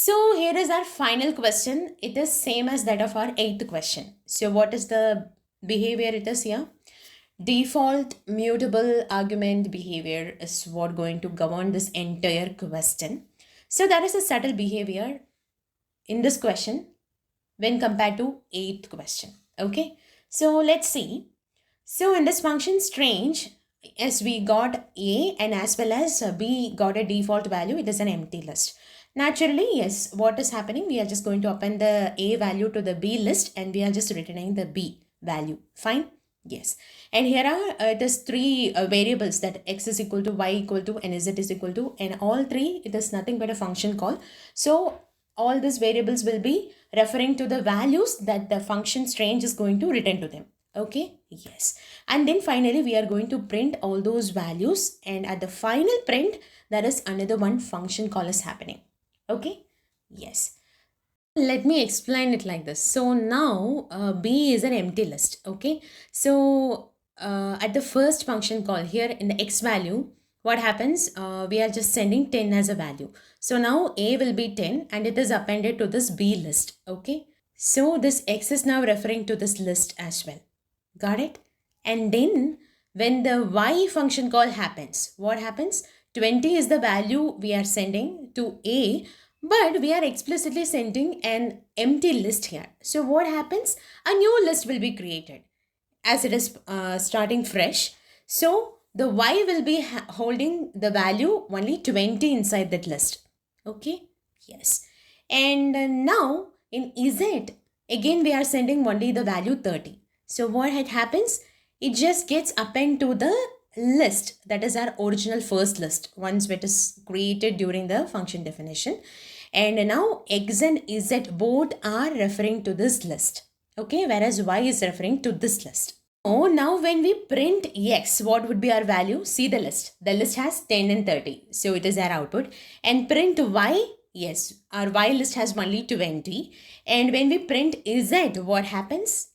So here is our final question. It is same as that of our eighth question. So what is the behavior it is here? Default mutable argument behavior is what going to govern this entire question. So that is a subtle behavior in this question when compared to eighth question. Okay. So let's see. So in this function strange, as we got A and as well as B got a default value, it is an empty list. Naturally, yes, what is happening? We are just going to append the A value to the B list and we are just returning the B value. Fine? Yes. And here are it is three variables that x is equal to y equal to and z is equal to, and all three it is nothing but a function call. So all these variables will be referring to the values that the function strange is going to return to them. Okay, yes. And then finally we are going to print all those values, and at the final print there is another one function call is happening. Okay, yes. Let me explain it like this. So now B is an empty list. Okay, so at the first function call here in the x value, what happens? We are just sending 10 as a value. So now A will be 10 and it is appended to this B list. Okay, so this x is now referring to this list as well. Got it? And then when the y function call happens, what happens? 20 is the value we are sending to A, but we are explicitly sending an empty list here. So what happens? A new list will be created as it is starting fresh. So the y will be holding the value only 20 inside that list. Okay? Yes. And now in z, again we are sending only the value 30. So what happens? It just gets append to the list, that is our original first list, once it is created during the function definition. And now x and z both are referring to this list. Okay, whereas y is referring to this list. Oh, now when we print x, what would be our value? See the list. The list has 10 and 30. So it is our output. And print y, yes, our y list has only 20. And when we print z, what happens?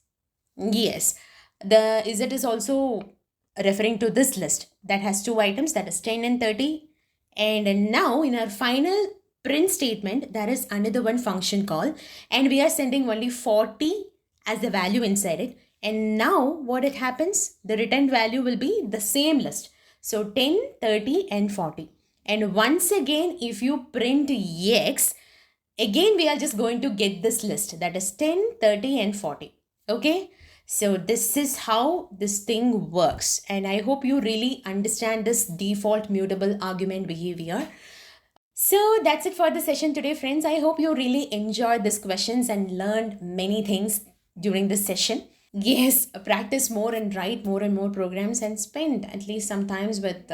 Yes, the z is also referring to this list that has two items, that is 10 and 30. And now in our final print statement, there is another one function call, and we are sending only 40 as the value inside it. And now what it happens? The returned value will be the same list. So 10, 30 and 40. And once again, if you print x, again we are just going to get this list, that is 10, 30 and 40. Okay. So this is how this thing works. And I hope you really understand this default mutable argument behavior. So that's it for the session today, friends. I hope you really enjoyed these questions and learned many things during this session. Yes, practice more and write more and more programs and spend at least some times with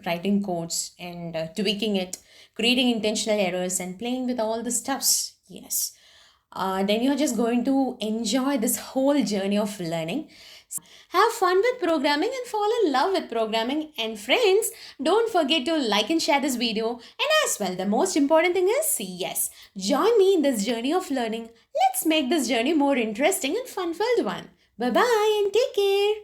writing codes and tweaking it, creating intentional errors and playing with all the stuffs. Yes. Then you're just going to enjoy this whole journey of learning. Have fun with programming and fall in love with programming. And friends, don't forget to like and share this video. And as well, the most important thing is, yes, join me in this journey of learning. Let's make this journey more interesting and fun-filled one. Bye-bye and take care.